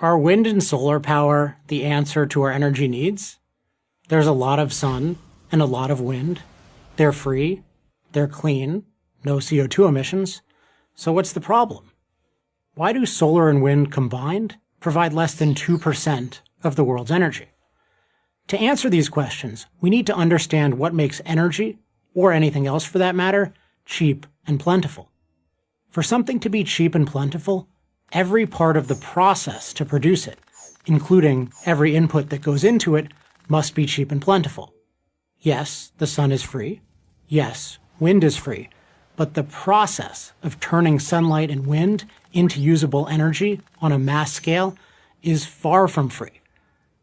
Are wind and solar power the answer to our energy needs? There's a lot of sun and a lot of wind. They're free, they're clean, no CO2 emissions. So what's the problem? Why do solar and wind combined provide less than 2% of the world's energy? To answer these questions, we need to understand what makes energy, or anything else for that matter, cheap and plentiful. For something to be cheap and plentiful, every part of the process to produce it, including every input that goes into it, must be cheap and plentiful. Yes, the sun is free. Yes, wind is free. But the process of turning sunlight and wind into usable energy on a mass scale is far from free.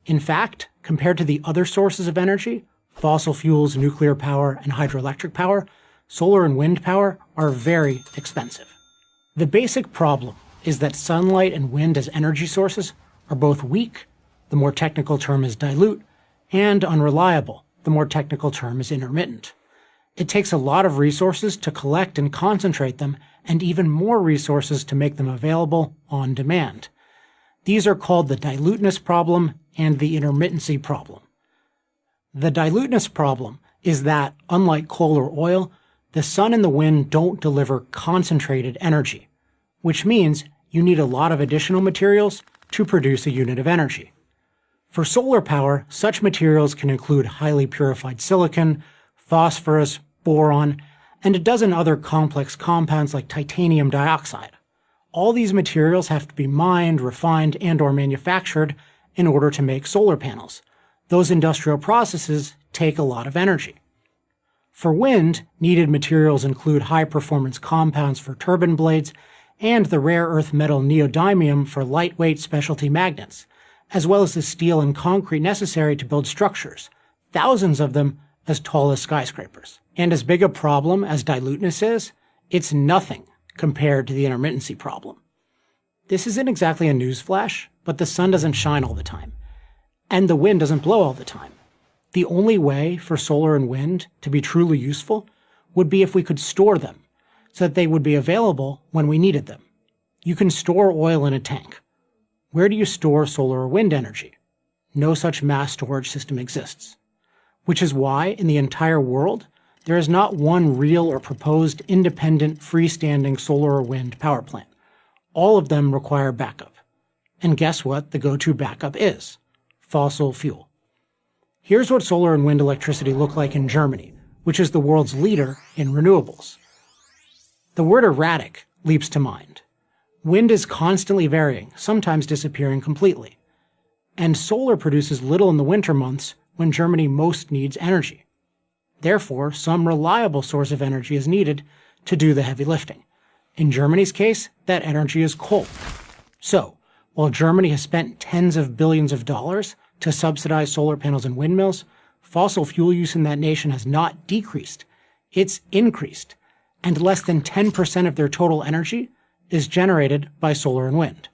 In fact, compared to the other sources of energy, fossil fuels, nuclear power, and hydroelectric power, solar and wind power are very expensive. The basic problem is that sunlight and wind as energy sources are both weak, the more technical term is dilute, and unreliable, the more technical term is intermittent. It takes a lot of resources to collect and concentrate them, and even more resources to make them available on demand. These are called the diluteness problem and the intermittency problem. The diluteness problem is that, unlike coal or oil, the sun and the wind don't deliver concentrated energy, which means you need a lot of additional materials to produce a unit of energy. For solar power, such materials can include highly purified silicon, phosphorus, boron, and a dozen other complex compounds like titanium dioxide. All these materials have to be mined, refined, and/or manufactured in order to make solar panels. Those industrial processes take a lot of energy. For wind, needed materials include high-performance compounds for turbine blades and the rare earth metal neodymium for lightweight specialty magnets, as well as the steel and concrete necessary to build structures, thousands of them as tall as skyscrapers. And as big a problem as diluteness is, it's nothing compared to the intermittency problem. This isn't exactly a newsflash, but the sun doesn't shine all the time, and the wind doesn't blow all the time. The only way for solar and wind to be truly useful would be if we could store them, so that they would be available when we needed them. You can store oil in a tank. Where do you store solar or wind energy? No such mass storage system exists. Which is why, in the entire world, there is not one real or proposed independent, freestanding solar or wind power plant. All of them require backup. And guess what the go-to backup is? Fossil fuel. Here's what solar and wind electricity look like in Germany, which is the world's leader in renewables. The word erratic leaps to mind. Wind is constantly varying, sometimes disappearing completely. And solar produces little in the winter months when Germany most needs energy. Therefore, some reliable source of energy is needed to do the heavy lifting. In Germany's case, that energy is coal. So, while Germany has spent tens of billions of dollars to subsidize solar panels and windmills, fossil fuel use in that nation has not decreased. It's increased. And less than 10% of their total energy is generated by solar and wind.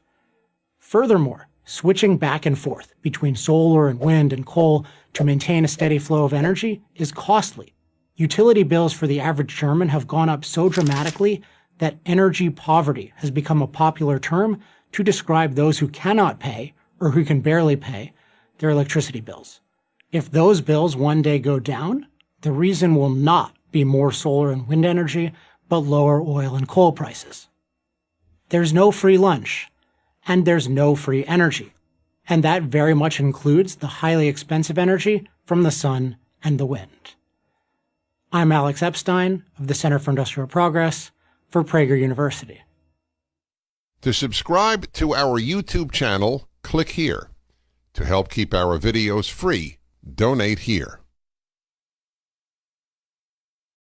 Furthermore, switching back and forth between solar and wind and coal to maintain a steady flow of energy is costly. Utility bills for the average German have gone up so dramatically that energy poverty has become a popular term to describe those who cannot pay, or who can barely pay, their electricity bills. If those bills one day go down, the reason will not be more solar and wind energy, but lower oil and coal prices. There's no free lunch, and there's no free energy, and that very much includes the highly expensive energy from the sun and the wind. I'm Alex Epstein of the Center for Industrial Progress for Prager University. To subscribe to our YouTube channel, click here. To help keep our videos free, donate here.